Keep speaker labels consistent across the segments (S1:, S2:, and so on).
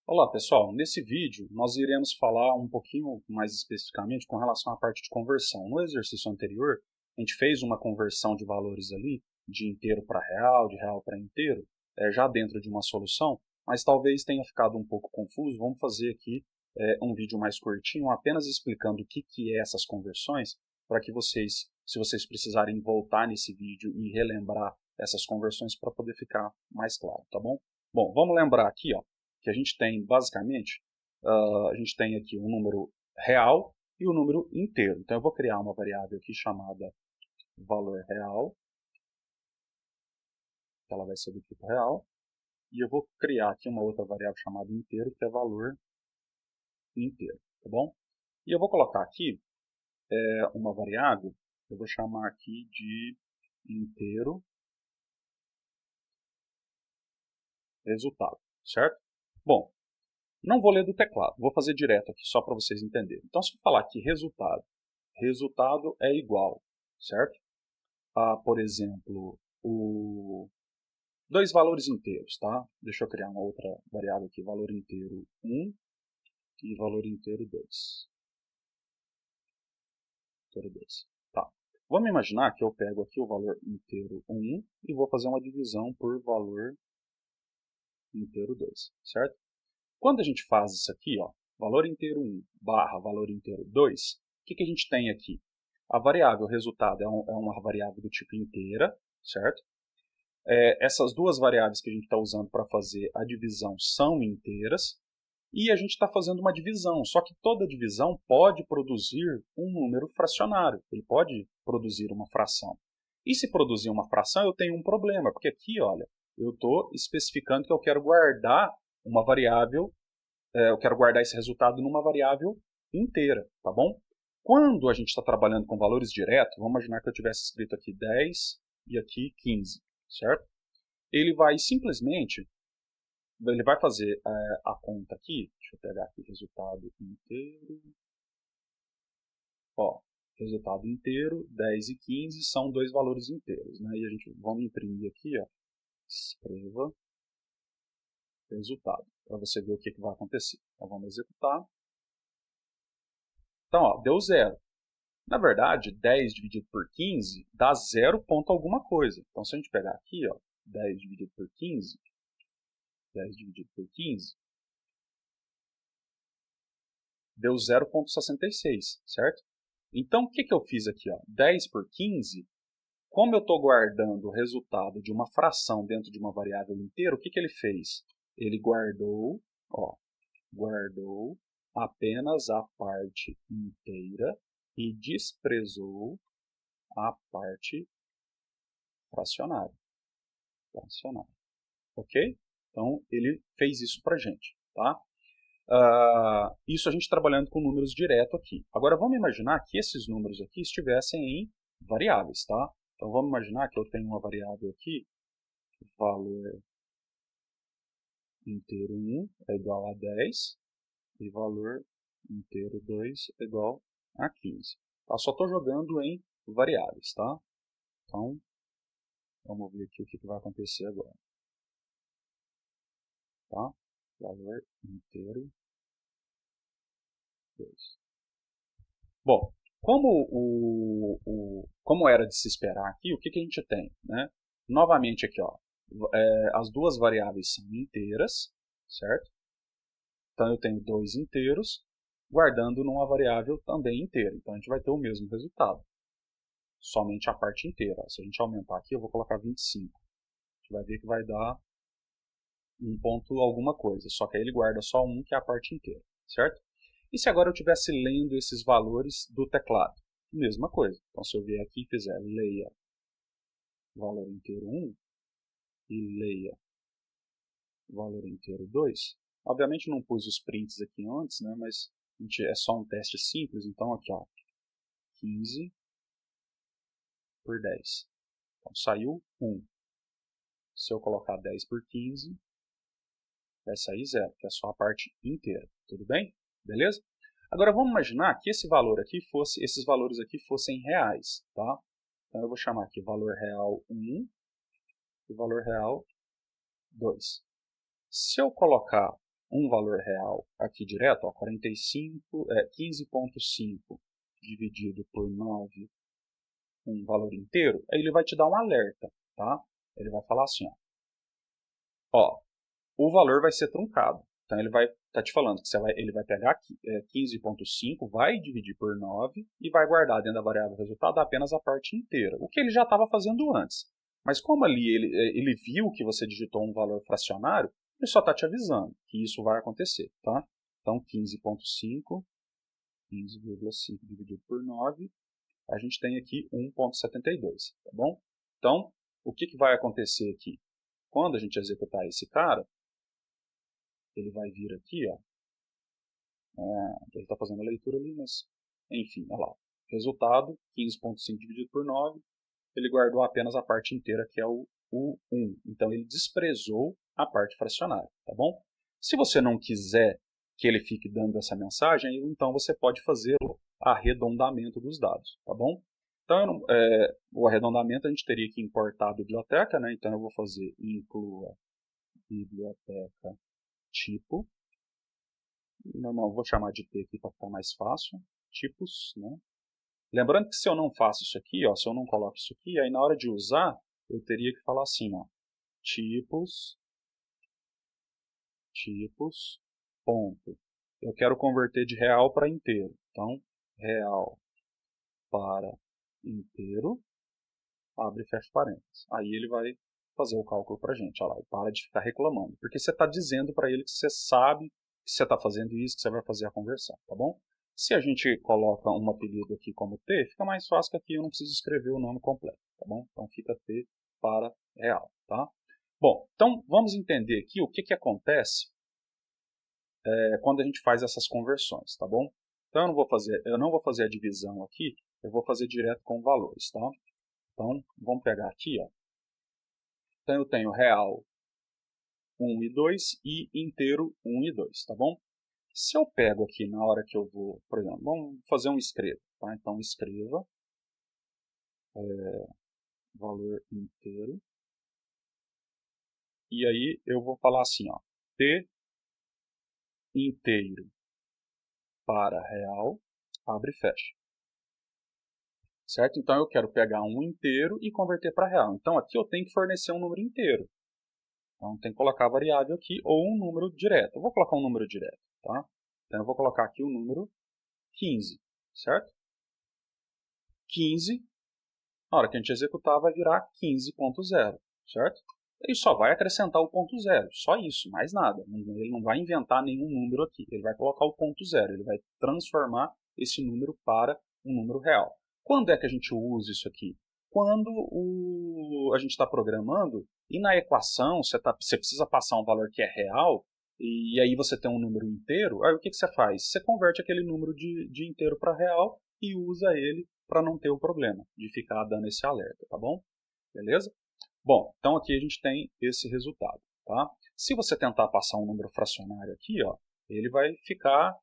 S1: Olá pessoal, nesse vídeo nós iremos falar um pouquinho mais especificamente com relação à parte de conversão. No exercício anterior, a gente fez uma conversão de valores ali, de inteiro para real, de real para inteiro, já dentro de uma solução, mas talvez tenha ficado um pouco confuso. Vamos fazer aqui um vídeo mais curtinho, apenas explicando o que é essas conversões, para que vocês, se vocês precisarem voltar nesse vídeo e relembrar essas conversões para poder ficar mais claro, tá bom? Bom, vamos lembrar aqui, ó, que a gente tem basicamente, a gente tem aqui um número real e o número inteiro. Então eu vou criar uma variável aqui chamada valor real, que ela vai ser do tipo real, e eu vou criar aqui uma outra variável chamada inteiro, que é valor inteiro, tá bom? E eu vou colocar aqui uma variável, eu vou chamar aqui de inteiro resultado, certo? Bom, não vou ler do teclado, vou fazer direto aqui só para vocês entenderem. Então se eu falar aqui resultado, resultado é igual, certo? Por exemplo, dois valores inteiros, tá? Deixa eu criar uma outra variável aqui, valor inteiro 1 e valor inteiro 2. Inteiro 2. Tá. Vamos imaginar que eu pego aqui o valor inteiro 1 e vou fazer uma divisão por valor inteiro 2, certo? Quando a gente faz isso aqui, ó, valor inteiro 1 barra valor inteiro 2, o que a gente tem aqui? A variável resultado é uma variável do tipo inteira, certo? Essas duas variáveis que a gente está usando para fazer a divisão são inteiras, e a gente está fazendo uma divisão, só que toda divisão pode produzir um número fracionário, ele pode produzir uma fração. E se produzir uma fração, eu tenho um problema, porque aqui, olha, eu estou especificando que eu quero guardar uma variável, eu quero guardar esse resultado numa variável inteira, tá bom? Quando a gente está trabalhando com valores diretos, vamos imaginar que eu tivesse escrito aqui 10 e aqui 15, certo? Ele vai simplesmente, ele vai fazer a conta aqui, deixa eu pegar aqui resultado inteiro, ó, resultado inteiro, 10 e 15 são dois valores inteiros, né? E a gente, vamos imprimir aqui, ó, escreva resultado, para você ver o que vai acontecer. Então vamos executar. Então, ó, deu zero. Na verdade, 10 dividido por 15 dá 0 ponto alguma coisa. Então se a gente pegar aqui, ó, 10 dividido por 15, 10 dividido por 15, deu 0,66, certo? Então, o que eu fiz aqui? Ó? 10 por 15, como eu estou guardando o resultado de uma fração dentro de uma variável inteira, o que ele fez? Ele guardou, ó, guardou apenas a parte inteira e desprezou a parte fracionária. Ok? Então, ele fez isso para a gente. Tá? Isso a gente trabalhando com números direto aqui. Agora vamos imaginar que esses números aqui estivessem em variáveis, tá? Então vamos imaginar que eu tenho uma variável aqui, valor inteiro 1 é igual a 10 e valor inteiro 2 é igual a 15. Tá? Só estou jogando em variáveis, tá? Então vamos ver aqui o que vai acontecer agora. Tá? Valor inteiro 2. Bom, como era de se esperar aqui, o que a gente tem? Né? Novamente aqui, ó, as duas variáveis são inteiras, certo? Então eu tenho dois inteiros, guardando numa variável também inteira. Então a gente vai ter o mesmo resultado, somente a parte inteira. Se a gente aumentar aqui, eu vou colocar 25. A gente vai ver que vai dar um ponto alguma coisa, só que aí ele guarda só um, que é a parte inteira, certo? E se agora eu estivesse lendo esses valores do teclado? Mesma coisa. Então, se eu vier aqui e fizer leia valor inteiro 1 e leia valor inteiro 2, obviamente não pus os prints aqui antes, né, mas é só um teste simples, então aqui, ó, 15 por 10. Então, saiu 1. Se eu colocar 10 por 15, vai sair 0, que é só a parte inteira. Tudo bem? Beleza? Agora vamos imaginar que esses valores aqui fossem reais, tá? Então eu vou chamar aqui valor real 1 e valor real 2. Se eu colocar um valor real aqui direto, ó, 15,5 dividido por 9, um valor inteiro, aí ele vai te dar um alerta, tá? Ele vai falar assim, ó, o valor vai ser truncado. Então ele vai estar te falando que ele vai pegar aqui, 15,5, vai dividir por 9 e vai guardar dentro da variável resultado apenas a parte inteira, o que ele já estava fazendo antes. Mas como ali ele viu que você digitou um valor fracionário, ele só está te avisando que isso vai acontecer, tá? Então 15,5 dividido por 9, a gente tem aqui 1,72, tá bom? Então, o que vai acontecer aqui? Quando a gente executar esse cara, ele vai vir aqui, ó. Ele está fazendo a leitura ali, mas enfim, olha lá. Resultado, 15,5 dividido por 9, ele guardou apenas a parte inteira, que é o 1. Então, ele desprezou a parte fracionária, tá bom? Se você não quiser que ele fique dando essa mensagem, então você pode fazer o arredondamento dos dados, tá bom? Então, o arredondamento a gente teria que importar a biblioteca, né? Então, eu vou fazer inclua biblioteca tipo. Normal, vou chamar de T aqui para ficar mais fácil. Tipos, né? Lembrando que se eu não faço isso aqui, ó, se eu não coloco isso aqui, aí na hora de usar, eu teria que falar assim, ó, tipos, ponto. Eu quero converter de real para inteiro. Então, real para inteiro, abre e fecha parênteses. Aí ele vai fazer o cálculo para a gente. Olha lá, e para de ficar reclamando. Porque você está dizendo para ele que você sabe que você está fazendo isso, que você vai fazer a conversão, tá bom? Se a gente coloca um apelido aqui como T, fica mais fácil que aqui eu não preciso escrever o nome completo, tá bom? Então fica T para real, tá? Bom, então vamos entender aqui o que acontece quando a gente faz essas conversões, tá bom? Então eu não vou fazer a divisão aqui, eu vou fazer direto com valores, tá? Então vamos pegar aqui, ó. Então eu tenho real 1 e 2 e inteiro 1 e 2, tá bom? Se eu pego aqui na hora que eu vou, por exemplo, vamos fazer um escreva, tá? Então escreva valor inteiro e aí eu vou falar assim, ó, T inteiro para real, abre e fecha. Certo? Então eu quero pegar um inteiro e converter para real. Então aqui eu tenho que fornecer um número inteiro. Então tem que colocar a variável aqui ou um número direto. Eu vou colocar um número direto, tá? Então eu vou colocar aqui o número 15, certo? 15, na hora que a gente executar, vai virar 15.0, certo? Ele só vai acrescentar o ponto zero, só isso, mais nada. Ele não vai inventar nenhum número aqui, ele vai colocar o ponto zero, ele vai transformar esse número para um número real. Quando é que a gente usa isso aqui? Quando a gente está programando e na equação você precisa passar um valor que é real e aí você tem um número inteiro, aí o que você faz? Você converte aquele número de inteiro para real e usa ele para não ter o problema de ficar dando esse alerta, tá bom? Beleza? Bom, então aqui a gente tem esse resultado, tá? Se você tentar passar um número fracionário aqui, ó, ele vai ficar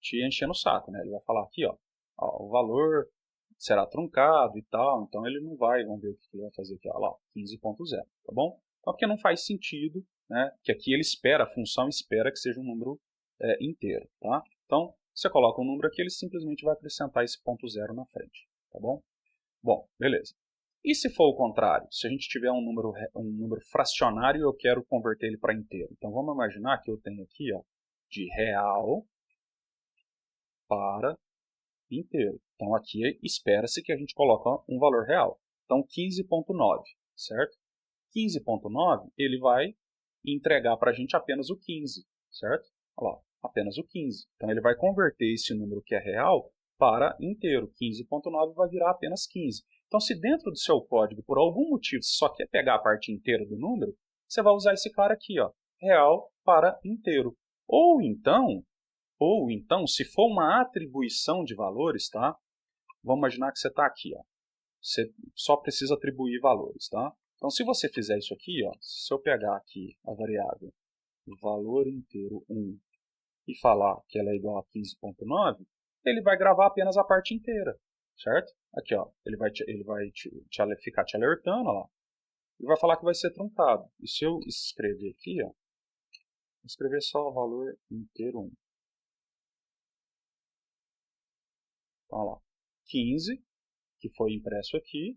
S1: te enchendo o saco, né? Ele vai falar aqui, ó, o valor será truncado e tal, então ele não vai, vamos ver o que ele vai fazer aqui, ó, lá, 15.0, tá bom? Então aqui não faz sentido, né? Que aqui ele espera, a função espera que seja um número inteiro, tá? Então, você coloca um número aqui, ele simplesmente vai acrescentar esse ponto zero na frente, tá bom? Bom, beleza. E se for o contrário? Se a gente tiver um número fracionário e eu quero converter ele para inteiro. Então vamos imaginar que eu tenho aqui, ó, de real para inteiro. Então aqui espera-se que a gente coloque um valor real. Então 15.9, certo? 15.9 ele vai entregar para a gente apenas o 15, certo? Olha lá, apenas o 15. Então ele vai converter esse número que é real para inteiro. 15.9 vai virar apenas 15. Então se dentro do seu código, por algum motivo, você só quer pegar a parte inteira do número, você vai usar esse cara aqui, ó, real para inteiro. Ou então, se for uma atribuição de valores, tá? Vamos imaginar que você está aqui, ó. Você só precisa atribuir valores, tá? Então, se você fizer isso aqui, ó, se eu pegar aqui a variável valor inteiro 1 e falar que ela é igual a 15.9, ele vai gravar apenas a parte inteira, certo? Aqui, ó, ele vai ficar te alertando, ó, e vai falar que vai ser truncado. E se eu escrever aqui, ó, Vou escrever só o valor inteiro 1. Então, olha lá, 15, que foi impresso aqui,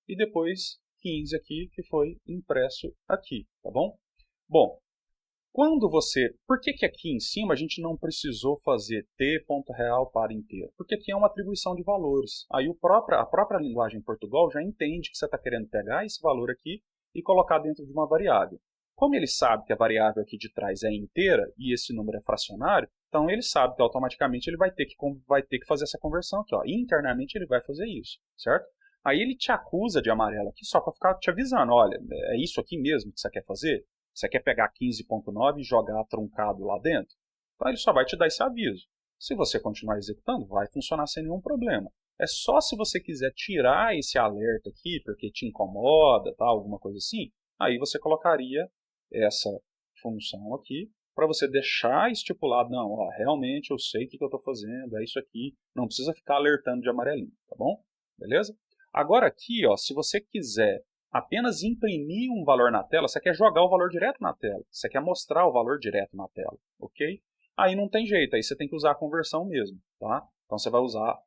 S1: e depois 15 aqui, que foi impresso aqui, tá bom? Bom, quando você... Por que aqui em cima a gente não precisou fazer t.real para inteiro? Porque aqui é uma atribuição de valores. Aí a própria linguagem Portugal já entende que você está querendo pegar esse valor aqui e colocar dentro de uma variável. Como ele sabe que a variável aqui de trás é inteira e esse número é fracionário, então ele sabe que automaticamente ele vai ter que fazer essa conversão aqui. Ó. Internamente ele vai fazer isso, certo? Aí ele te acusa de amarelo aqui só para ficar te avisando, olha, é isso aqui mesmo que você quer fazer? Você quer pegar 15.9 e jogar truncado lá dentro? Então ele só vai te dar esse aviso. Se você continuar executando, vai funcionar sem nenhum problema. É só se você quiser tirar esse alerta aqui, porque te incomoda, tá, alguma coisa assim, aí você colocaria essa função aqui para você deixar estipulado, não, ó, realmente eu sei o que eu estou fazendo, é isso aqui, não precisa ficar alertando de amarelinho, tá bom? Beleza? Agora aqui, ó, se você quiser apenas imprimir um valor na tela, você quer jogar o valor direto na tela, você quer mostrar o valor direto na tela, ok? Aí não tem jeito, aí você tem que usar a conversão mesmo, tá? Então você vai usar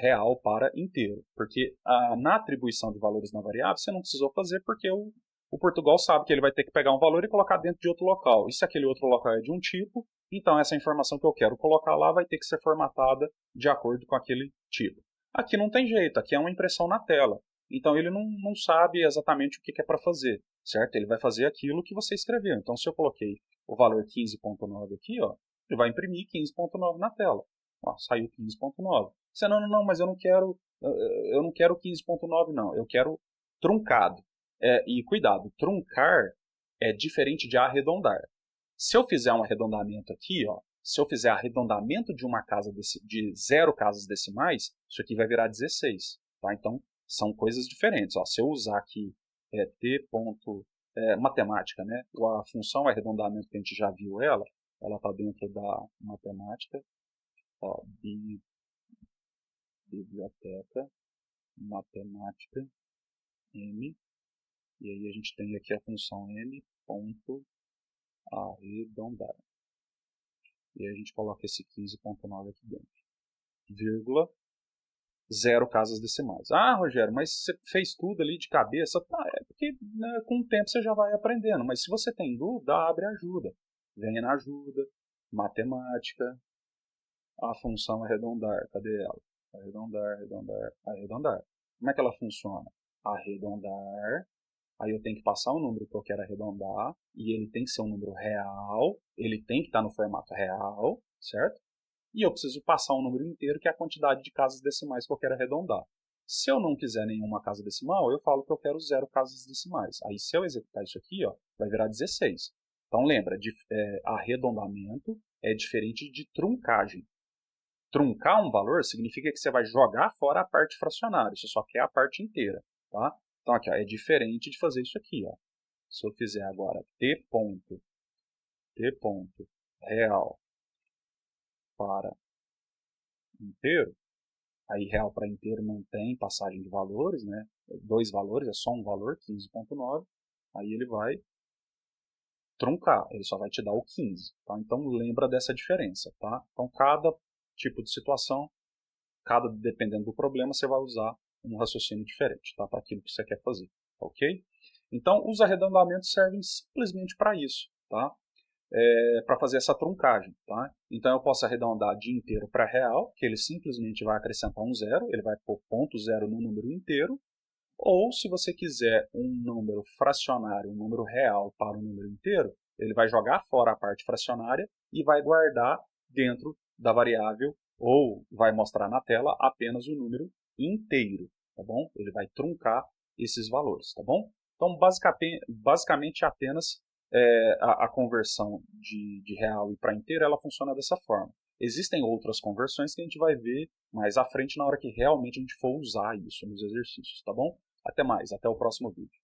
S1: real para inteiro, porque na atribuição de valores na variável você não precisou fazer porque o Portugal sabe que ele vai ter que pegar um valor e colocar dentro de outro local. E se aquele outro local é de um tipo, então essa informação que eu quero colocar lá vai ter que ser formatada de acordo com aquele tipo. Aqui não tem jeito, aqui é uma impressão na tela. Então ele não sabe exatamente o que é para fazer, certo? Ele vai fazer aquilo que você escreveu. Então se eu coloquei o valor 15.9 aqui, ó, ele vai imprimir 15.9 na tela. Ó, saiu 15.9. Você não, mas eu não quero 15.9 não, eu quero truncado. E cuidado, truncar é diferente de arredondar. Se eu fizer um arredondamento aqui, ó, se eu fizer arredondamento de uma casa de 0 casas decimais, isso aqui vai virar 16. Tá? Então, são coisas diferentes. Ó. Se eu usar aqui t. Matemática, né? A função arredondamento que a gente já viu ela está dentro da matemática. Ó, biblioteca, matemática, m. E aí a gente tem aqui a função m ponto arredondar. E aí a gente coloca esse 15.9 aqui dentro. Vírgula, 0 casas decimais. Ah, Rogério, mas você fez tudo ali de cabeça? Tá, é porque né, com o tempo você já vai aprendendo. Mas se você tem dúvida, abre ajuda. Venha na ajuda, matemática, a função arredondar. Cadê ela? Arredondar, arredondar, arredondar. Como é que ela funciona? Arredondar. Aí eu tenho que passar o número que eu quero arredondar, e ele tem que ser um número real, ele tem que estar no formato real, certo? E eu preciso passar um número inteiro, que é a quantidade de casas decimais que eu quero arredondar. Se eu não quiser nenhuma casa decimal, eu falo que eu quero 0 casas decimais. Aí se eu executar isso aqui, ó, vai virar 16. Então lembra, arredondamento é diferente de truncagem. Truncar um valor significa que você vai jogar fora a parte fracionária, você só quer a parte inteira, tá? Então aqui ó, é diferente de fazer isso aqui. Ó. Se eu fizer agora t ponto real para inteiro, aí real para inteiro não tem passagem de valores, né? 2 valores, é só um valor, 15.9, aí ele vai truncar, ele só vai te dar o 15. Tá? Então lembra dessa diferença. Tá? Então cada tipo de situação, dependendo do problema, você vai usar um raciocínio diferente, tá? Para aquilo que você quer fazer, ok? Então, os arredondamentos servem simplesmente para isso, tá? Para fazer essa truncagem, tá? Então, eu posso arredondar de inteiro para real, que ele simplesmente vai acrescentar um zero, ele vai pôr ponto zero no número inteiro, ou se você quiser um número fracionário, um número real para um número inteiro, ele vai jogar fora a parte fracionária e vai guardar dentro da variável ou vai mostrar na tela apenas o número inteiro, tá bom? Ele vai truncar esses valores, tá bom? Então, basicamente apenas a conversão de real e para inteiro, ela funciona dessa forma. Existem outras conversões que a gente vai ver mais à frente na hora que realmente a gente for usar isso nos exercícios, tá bom? Até mais, até o próximo vídeo.